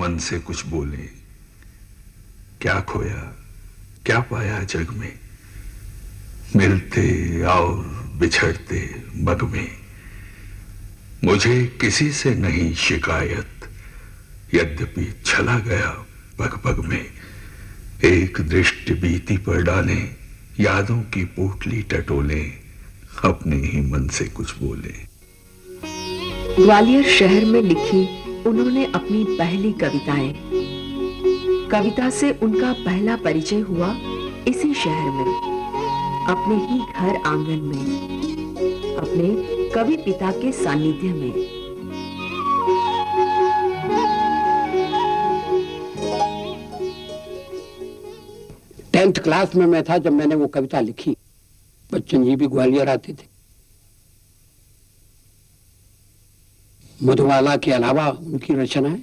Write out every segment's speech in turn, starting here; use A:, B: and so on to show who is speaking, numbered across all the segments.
A: मन से कुछ बोले। क्या खोया क्या पाया जग में, मिलते और बिछड़ते मग में। मुझे किसी से नहीं शिकायत, यद्यपि चला गया पग पग में। एक दृष्टि बीती पर डाले, यादों की पोटली टटोले, अपने ही मन से कुछ बोले।
B: ग्वालियर शहर में लिखी उन्होंने अपनी पहली कविताएं। कविता से उनका पहला परिचय हुआ इसी शहर में, अपने ही घर आंगन में, अपने कवि पिता के सानिध्य में।
C: 10th क्लास में मैं था जब मैंने वो कविता लिखी। बच्चन जी भी ग्वालियर आते थे। मधुबाला के अलावा उनकी रचनाएं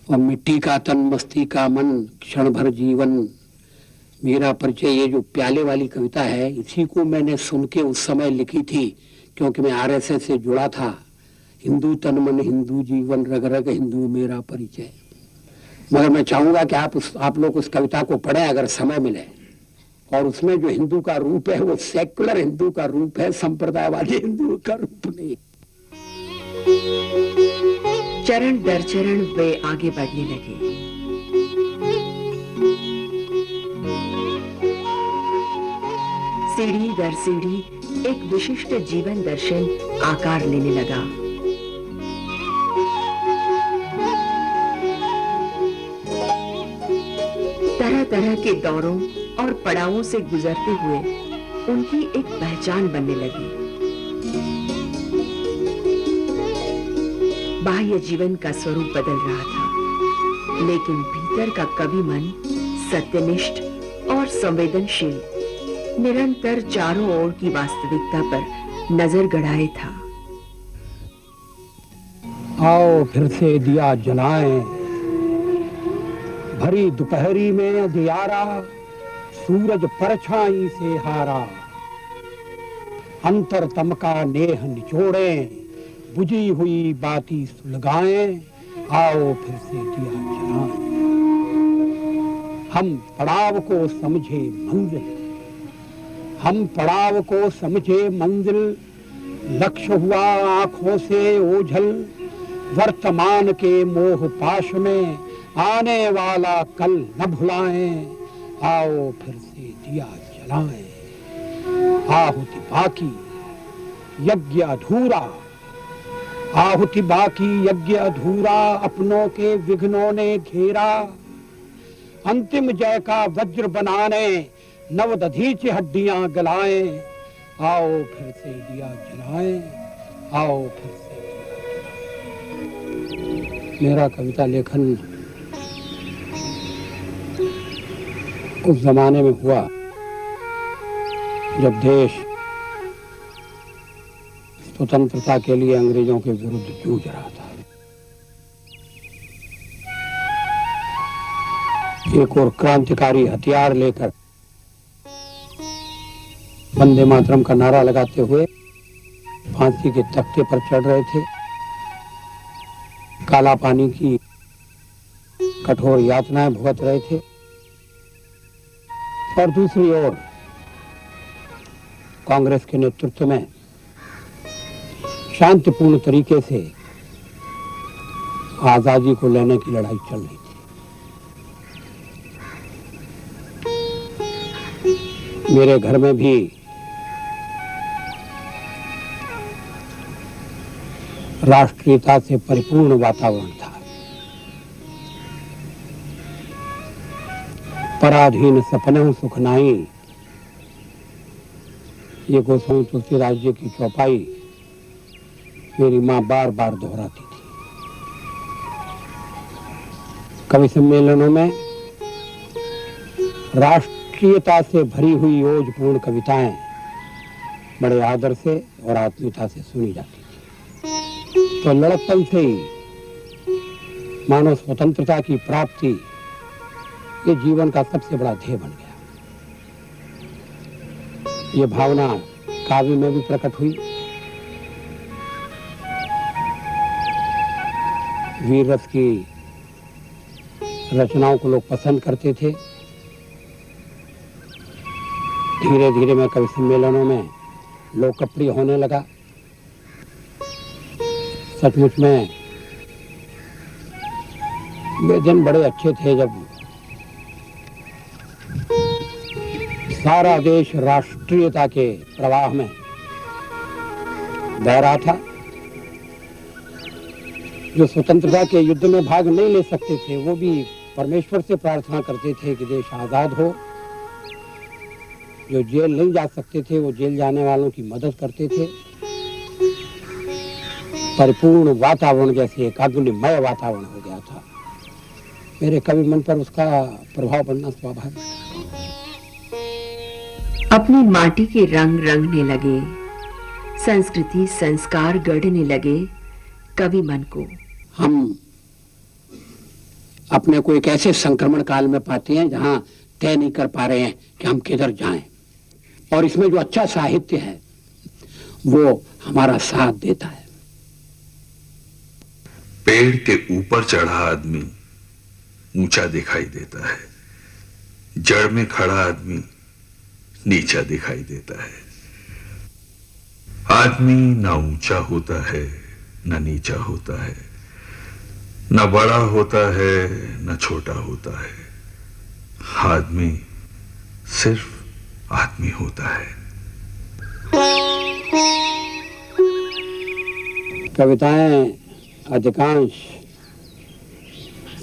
C: और मिट्टी का तन मस्ती का मन क्षण भर जीवन मेरा परिचय, ये जो प्याले वाली कविता है, इसी को मैंने सुन के उस समय लिखी थी, क्योंकि मैं आरएसएस से जुड़ा था। हिंदू तन मन हिंदू जीवन रग रग हिंदू मेरा परिचय। मगर मैं चाहूंगा कि आप लोग उस कविता को पढ़ें अगर समय मिले, और उसमें जो हिंदू का रूप है वो सेक्युलर हिंदू का रूप है, संप्रदायवादी हिंदू का रूप नहीं।
B: चरण दर चरण वे आगे बढ़ने लगे। सीढ़ी दर सीढ़ी एक विशिष्ट जीवन दर्शन आकार लेने लगा। तरह तरह के दौरों और पड़ावों से गुजरते हुए उनकी एक पहचान बनने लगी। बाह्य जीवन का स्वरूप बदल रहा था, लेकिन भीतर का कवि मन सत्यनिष्ठ और संवेदनशील निरंतर चारों ओर की वास्तविकता पर नजर गड़ाए था।
C: आओ फिर से दिया जलाएं, भरी दोपहरी में अंधियारा, सूरज परछाई से हारा। अंतरतम का नेह निचोड़ें, बुझी हुई बाती सुलगाएं। आओ फिर से दिया जलाएं। हम पड़ाव को समझे मंजिल, हम पड़ाव को समझे मंजिल। लक्ष्य हुआ आंखों से ओझल, वर्तमान के मोह पाश में आने वाला कल न भुलाएं। आओ फिर से दिया जलाएं। आहुति बाकी यज्ञ अधूरा, आहुति बाकी यज्ञ अधूरा, अपनों के विघ्नों ने घेरा। अंतिम जय का वज्र बनाने नवदधीच हड्डियां गलाएं। आओ फिर से दिया जलाएं, आओ फिर से दिया जलाएं। मेरा कविता लेखन उस जमाने में हुआ जब देश स्वतंत्रता के लिए अंग्रेजों के विरुद्ध जूझ रहा था। एक और क्रांतिकारी हथियार लेकर वंदे मातरम का नारा लगाते हुए फांसी के तख्ते पर चढ़ रहे थे। काला पानी की कठोर यातनाएं भुगत रहे थे, और दूसरी ओर कांग्रेस के नेतृत्व में शांतिपूर्ण तरीके से आजादी को लेने की लड़ाई चल रही थी। मेरे घर में भी राष्ट्रीयता से परिपूर्ण वातावरण था। पराधीन सपने सुख नाई, ये गोस्वामी तुलसीदास जी की चौपाई मेरी माँ बार बार दोहराती थी। कवि सम्मेलनों में राष्ट्रीयता से भरी हुई ओजपूर्ण कविताएं बड़े आदर से और आत्मीयता से सुनी जाती थी। तो लड़कपन से ही मानव स्वतंत्रता की प्राप्ति ये जीवन का सबसे बड़ा ध्येय बन गया। ये भावना काव्य में भी प्रकट हुई। वीर रस की रचनाओं को लोग पसंद करते थे। धीरे धीरे मैं कवि सम्मेलनों में लोकप्रिय होने लगा। सचमुच में वे दिन बड़े अच्छे थे जब सारा देश राष्ट्रीयता के प्रवाह में बह रहा था। जो स्वतंत्रता के युद्ध में भाग नहीं ले सकते थे वो भी परमेश्वर से प्रार्थना करते थे कि देश आजाद हो। जो जेल नहीं जा सकते थे वो जेल जाने वालों की मदद करते थे। परिपूर्ण वातावरण जैसे एक अग्निमय वातावरण हो गया था। मेरे कवि मन पर उसका प्रभाव पड़ना स्वाभाविक था।
B: अपनी माटी के रंग रंगने लगे, संस्कृति संस्कार गढ़ने लगे कवि मन को।
C: हम अपने को एक ऐसे संक्रमण काल में पाते हैं जहां तय नहीं कर पा रहे हैं कि हम किधर जाएं, और इसमें जो अच्छा साहित्य है वो हमारा साथ देता है।
A: पेड़ के ऊपर चढ़ा आदमी ऊंचा दिखाई देता है, जड़ में खड़ा आदमी नीचा दिखाई देता है। आदमी ना ऊंचा होता है ना नीचा होता है, ना बड़ा होता है ना छोटा होता है। आदमी सिर्फ आदमी होता है।
C: कविताएं अधिकांश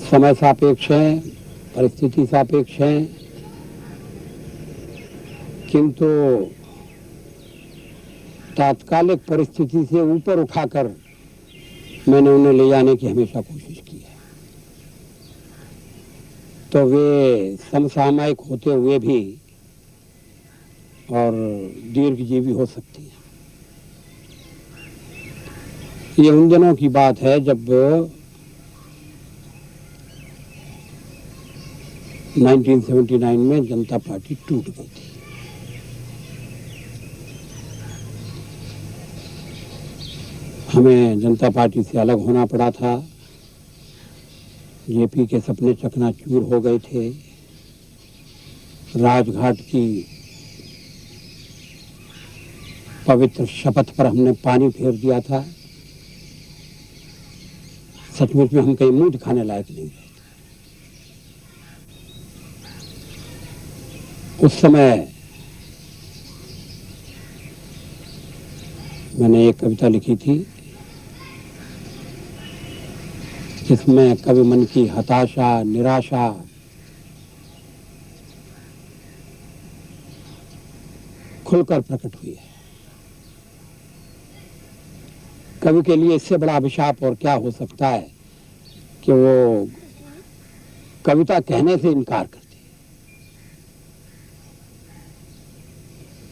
C: समय सापेक्ष हैं, परिस्थिति सापेक्ष हैं, किंतु तात्कालिक परिस्थिति से ऊपर उठाकर मैंने उन्हें ले जाने की हमेशा कोशिश की है। तो वे समसामयिक होते हुए भी और दीर्घजीवी हो सकती है। ये उन दिनों की बात है जब 1979 में जनता पार्टी टूट गई थी। हमें जनता पार्टी से अलग होना पड़ा था। जेपी के सपने चकनाचूर हो गए थे। राजघाट की पवित्र शपथ पर हमने पानी फेर दिया था। सचमुच में हम कहीं मुंह दिखाने लायक नहीं रहे। उस समय मैंने एक कविता लिखी थी जिसमें कवि मन की हताशा, निराशा, खुलकर प्रकट हुई है। कवि के लिए इससे बड़ा अभिशाप और क्या हो सकता है कि वो कविता कहने से इनकार करती।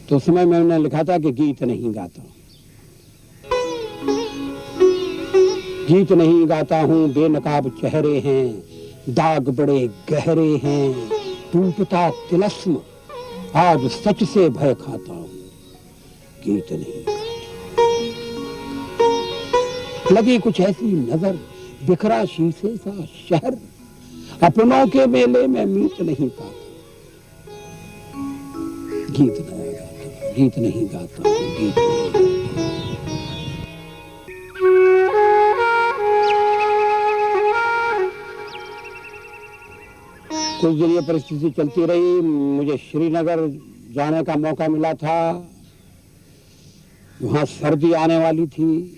C: तो उस समय मैंने लिखा था कि गीत नहीं गाता, गीत नहीं गाता हूँ, बेनकाब चेहरे हैं, दाग बड़े गहरे हैं, टूटता तिलस्म, आज सच से भय खाता हूँ, गीत नहीं गाता। लगी कुछ ऐसी नजर, बिखरा शीशे सा शहर, अपनों के मेले में मीत नहीं पाता, गीत नहीं गाता, गीत नहीं गाता, गीत नहीं गाता। कुछ दिन ये परिस्थिति चलती रही। मुझे श्रीनगर जाने का मौका मिला था। वहां सर्दी आने वाली थी।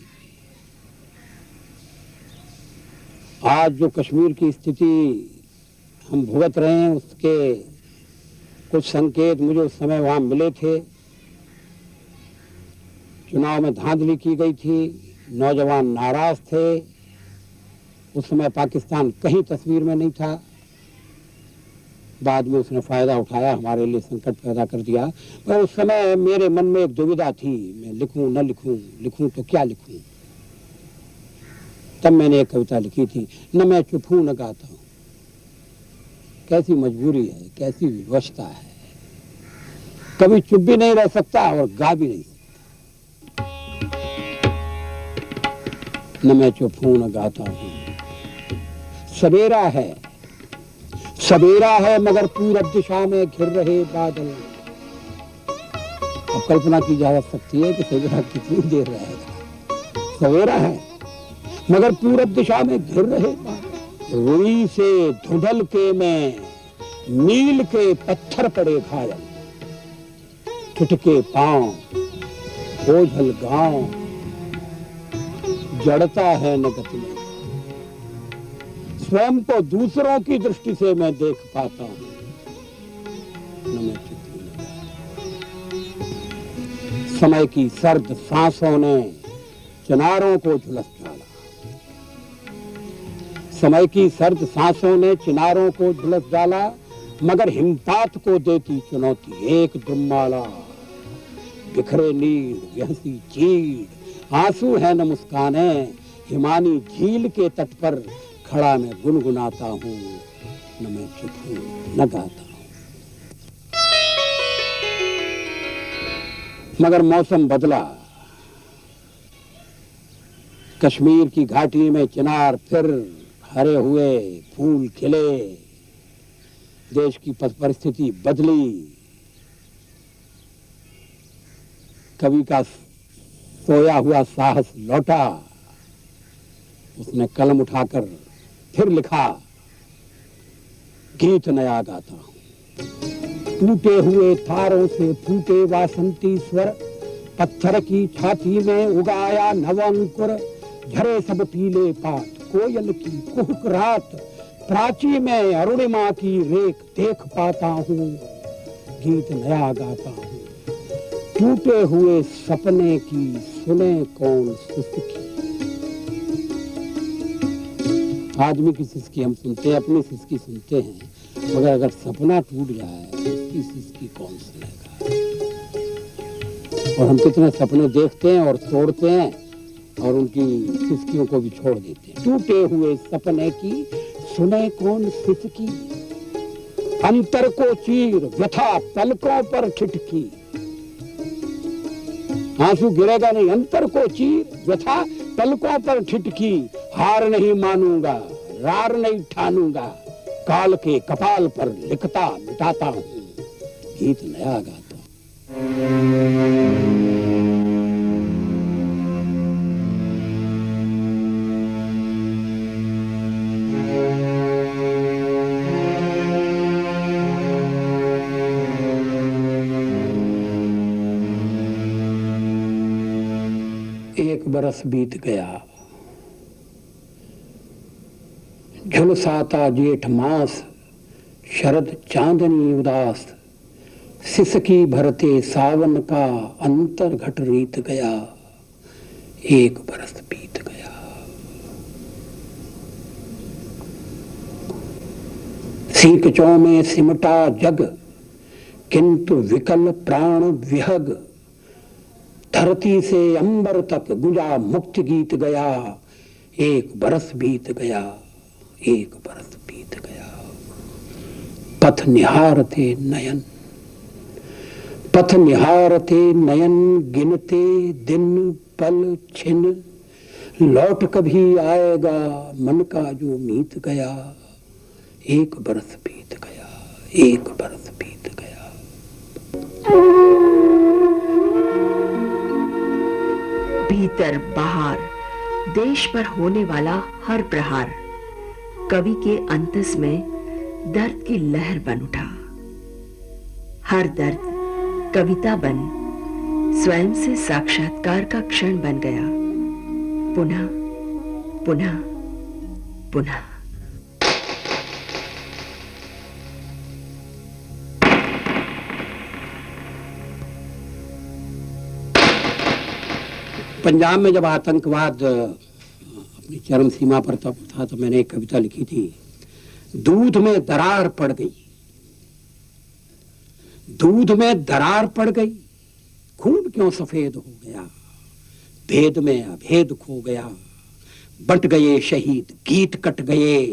C: आज जो कश्मीर की स्थिति हम भुगत रहे हैं उसके कुछ संकेत मुझे उस समय वहां मिले थे। चुनाव में धांधली की गई थी, नौजवान नाराज थे। उस समय पाकिस्तान कहीं तस्वीर में नहीं था। बाद में उसने फायदा उठाया, हमारे लिए संकट पैदा कर दिया। पर उस समय मेरे मन में एक दुविधा थी, मैं लिखूं न लिखूं, लिखूं तो क्या लिखूं। तब मैंने एक कविता लिखी थी, न मैं चुप हूं न गाता हूं। कैसी मजबूरी है, कैसी विवशता है। कभी चुप भी नहीं रह सकता और गा भी नहीं सकता। न मैं चुप हूं न गाता हूं, सवेरा है मगर पूरब दिशा में घिर रहे बादल। अब कल्पना की जा सकती है कि सवेरा कितनी देर रहेगा। सवेरा है मगर पूरब दिशा में घिर रहे बादल। रुई से धुंधल के में मील के पत्थर पड़े घायल। ठिठके पांव ओझल गांव, जड़ता है न गति में। स्वयं को दूसरों की दृष्टि से मैं देख पाता हूं, न मैं चुप हूं। समय की सर्द सांसों ने चिनारों को झुलस डाला। समय की सर्द सांसों ने चिनारों को झुलस डाला, मगर हिमपात को देती चुनौती एक द्रुममाला। बिखरे नीर व्यहसी चीड़, आंसू है न मुस्काने। हिमानी झील के तट पर खड़ा मैं गुनगुनाता हूँ, न मैं चुप हूँ न गाता हूँ। मगर मौसम बदला। कश्मीर की घाटी में चिनार फिर हरे हुए, फूल खिले। देश की परिस्थिति बदली। कवि का सोया हुआ साहस लौटा। उसने कलम उठाकर फिर लिखा, गीत नया गाता हूं। टूटे हुए तारों से फूटे वासंती स्वर, पत्थर की छाती में उगाया नव अंकुर। झरे सब पीले पात, कोयल की कुहक रात, प्राची में अरुणिमा की रेख देख पाता हूँ। गीत नया गाता हूँ। टूटे हुए सपने की सुने कौन सिसकी। आदमी की सिसकी हम सुनते हैं, अपनी सिसकी सुनते हैं, मगर अगर सपना टूट जाए उसकी सिसकी कौन सुनेगा। और हम कितने सपने देखते हैं और तोड़ते हैं और उनकी सिसकियों को भी छोड़ देते हैं। टूटे हुए सपने की सुने कौन सिसकी। अंतर को चीर व्यथा पलकों पर ठिठकी। आंसू गिरेगा नहीं। अंतर को चीर व्यथा पलकों पर ठिठकी। हार नहीं मानूंगा, रार नहीं ठानूंगा। काल के कपाल पर लिखता मिटाता हूँ, गीत नया गाता हूँ। एक बरस बीत गया। झुलसाता जेठ मास, शरद चांदनी उदास। सिसकी भरते सावन का अंतर घट रीत गया। एक बरस बीत गया। सींकचों में सिमटा जग, किंतु विकल प्राण विहग। धरती से अंबर तक गुंजा मुक्त गीत गया। एक बरस बीत गया, एक बरस बीत गया। पथ निहारते नयन, पथ निहारते नयन। गिनते दिन पल छिन, लौट कभी आएगा मन का जो मीत गया। एक बरस बीत गया, एक बरस बीत गया।
B: भीतर बाहर देश पर होने वाला हर प्रहार कवि के अंतस में दर्द की लहर बन उठा। हर दर्द कविता बन स्वयं से साक्षात्कार का क्षण बन गया। पुनः पुनः पुनः।
C: पंजाब में जब आतंकवाद अपनी चरम सीमा पर था तो मैंने एक कविता लिखी थी, दूध में दरार पड़ गई। दूध में दरार पड़ गई, खून क्यों सफेद हो गया। भेद में अभेद खो गया, बंट गए शहीद गीत कट गए।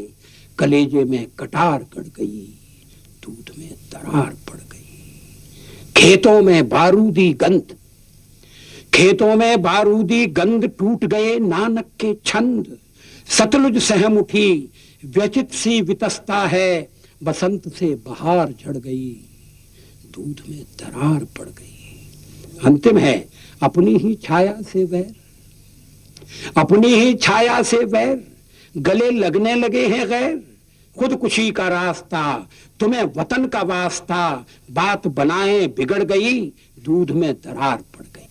C: कलेजे में कटार कट गई, दूध में दरार पड़ गई। खेतों में बारूदी गंध, खेतों में बारूदी गंध। टूट गए नानक के छंद, सतलुज सहम उठी व्यचित सी वितस्ता है, बसंत से बहार झड़ गई, दूध में दरार पड़ गई। अंतिम है अपनी ही छाया से वैर, अपनी ही छाया से वैर, गले लगने लगे हैं गैर, खुदकुशी का रास्ता, तुम्हें वतन का वास्ता, बात बनाए बिगड़ गई, दूध में दरार पड़ गई।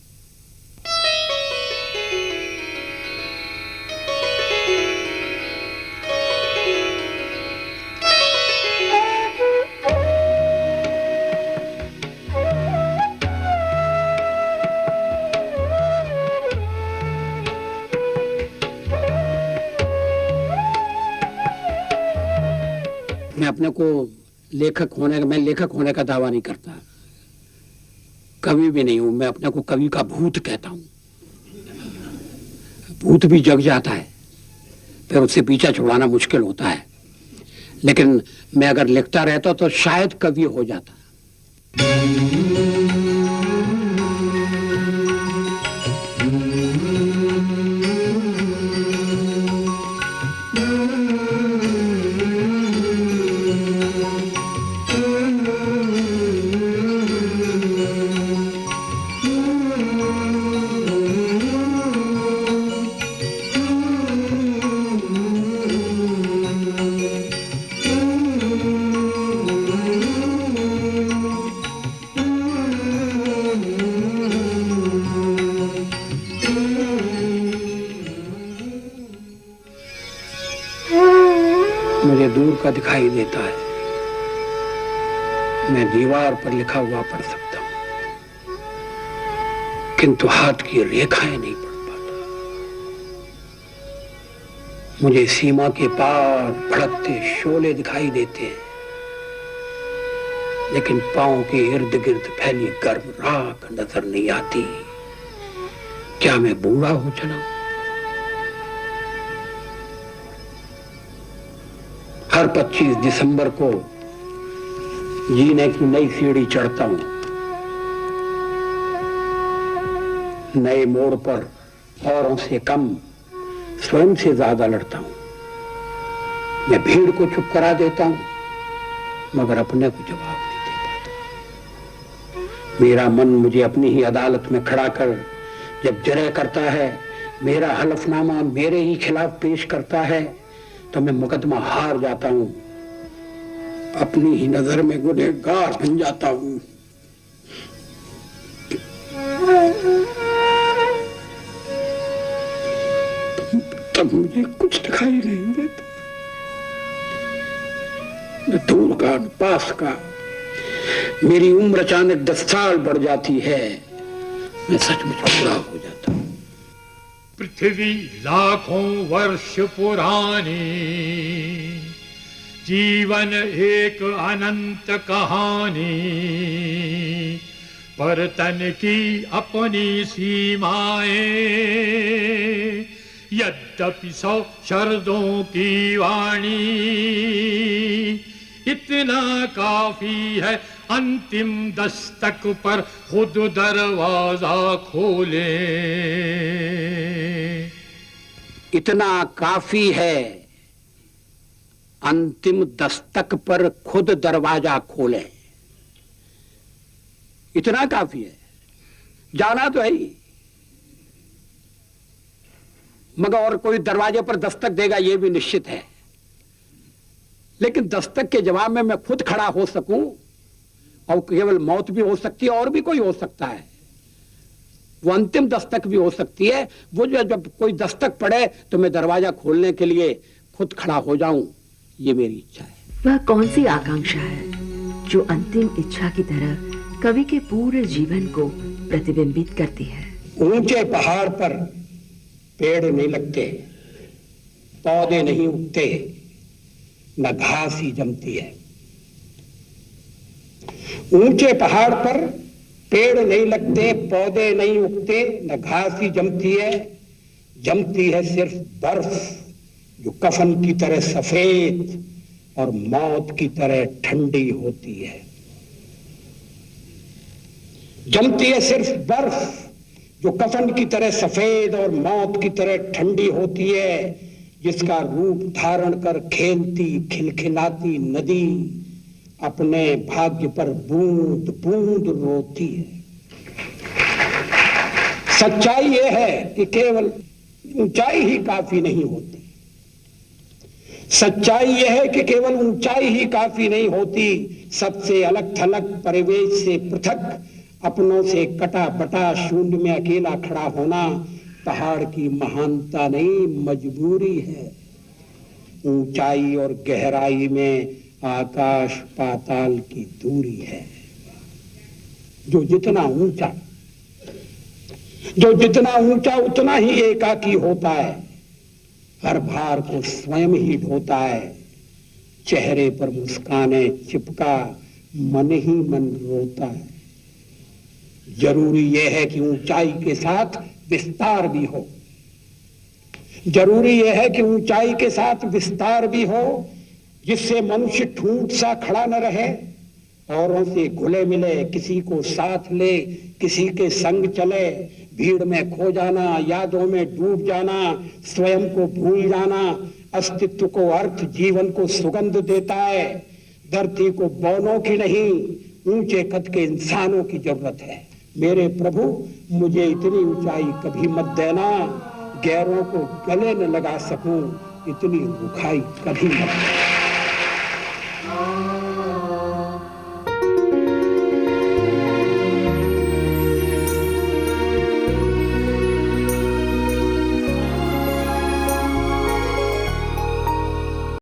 C: मैं अपने को मैं लेखक होने का दावा नहीं करता, कवि भी नहीं हूं। मैं अपने को कवि का भूत कहता हूं। भूत भी जग जाता है, फिर उससे पीछा छुड़ाना मुश्किल होता है, लेकिन मैं अगर लिखता रहता तो शायद कवि हो जाता। मुझे दूर का दिखाई देता है, मैं दीवार पर लिखा हुआ पढ़ सकता हूं, किंतु हाथ की रेखाएं नहीं पढ़ पाता। मुझे सीमा के पार भड़कते शोले दिखाई देते हैं, लेकिन पांव के इर्द गिर्द फैली गर्म राख नजर नहीं आती। क्या मैं बूढ़ा हो चला? हर 25 दिसंबर को जीने की नई सीढ़ी चढ़ता हूं, नए मोड़ पर औरों से कम स्वयं से ज्यादा लड़ता हूं। मैं भीड़ को चुप करा देता हूं, मगर अपने को जवाब नहीं दे पाता। मेरा मन मुझे अपनी ही अदालत में खड़ा कर जब जरह करता है, मेरा हलफनामा मेरे ही खिलाफ पेश करता है, तो मैं मुकदमा हार जाता हूं, अपनी ही नजर में गुनहगार बन जाता हूं। तब मुझे कुछ दिखाई नहीं देता, न दूर का न पास का। मेरी उम्र अचानक 10 साल बढ़ जाती है, मैं सचमुच बूढ़ा हो जाता हूं।
D: पृथ्वी लाखों वर्ष पुरानी, जीवन एक अनंत कहानी, पर तन की अपनी सीमाएं, यद्यपि 100 शरदों की वाणी, इतना काफी है अंतिम दस्तक पर खुद दरवाजा खोले।
C: इतना काफी है अंतिम दस्तक पर खुद दरवाजा खोले। इतना काफी है, जाना तो है ही, मगर और कोई दरवाजे पर दस्तक देगा यह भी निश्चित है। लेकिन दस्तक के जवाब में मैं खुद खड़ा हो सकूं, और केवल मौत भी हो सकती है और भी कोई हो सकता है, वो अंतिम दस्तक भी हो सकती है। वो जब कोई दस्तक पड़े तो मैं दरवाजा खोलने के लिए खुद खड़ा हो जाऊं, ये मेरी इच्छा है।
B: वह कौन सी आकांक्षा है जो अंतिम इच्छा की तरह कवि के पूरे जीवन को प्रतिबिंबित करती है?
C: ऊंचे पहाड़ पर पेड़ नहीं लगते, पौधे नहीं उगते, न घास ही जमती है। ऊंचे पहाड़ पर पेड़ नहीं लगते, पौधे नहीं उगते, न घास ही जमती है। जमती है सिर्फ बर्फ, जो कफन की तरह सफेद और मौत की तरह ठंडी होती है। जमती है सिर्फ बर्फ, जो कफन की तरह सफेद और मौत की तरह ठंडी होती है। जिसका रूप धारण कर खेलती खिलखिलाती नदी अपने भाग्य पर बूंद बूंद रोती है। सच्चाई यह है कि केवल ऊंचाई ही काफी नहीं होती। सच्चाई यह है कि केवल ऊंचाई ही काफी नहीं होती। सबसे अलग थलग परिवेश से पृथक, अपनों से कटा बटा शून्य में अकेला खड़ा होना पहाड़ की महानता नहीं, मजबूरी है। ऊंचाई और गहराई में आकाश पाताल की दूरी है। जो जितना ऊंचा उतना ही एकाकी होता है। हर भार को स्वयं ही ढोता है। चेहरे पर मुस्काने चिपका मन ही मन रोता है। जरूरी यह है कि ऊंचाई के साथ विस्तार भी हो। जरूरी यह है कि ऊंचाई के साथ विस्तार भी हो, जिससे मनुष्य ठूंठ सा खड़ा न रहे, औरों से घुले मिले, किसी को साथ ले, किसी के संग चले। भीड़ में खो जाना, यादों में डूब जाना, स्वयं को भूल जाना अस्तित्व को अर्थ, जीवन को सुगंध देता है। धरती को बौनों की नहीं, ऊंचे कद के इंसानों की जरूरत है। मेरे प्रभु, मुझे इतनी ऊंचाई कभी मत देना, गैरों को गले न लगा सकूं, इतनी रुखाई कभी मत देना।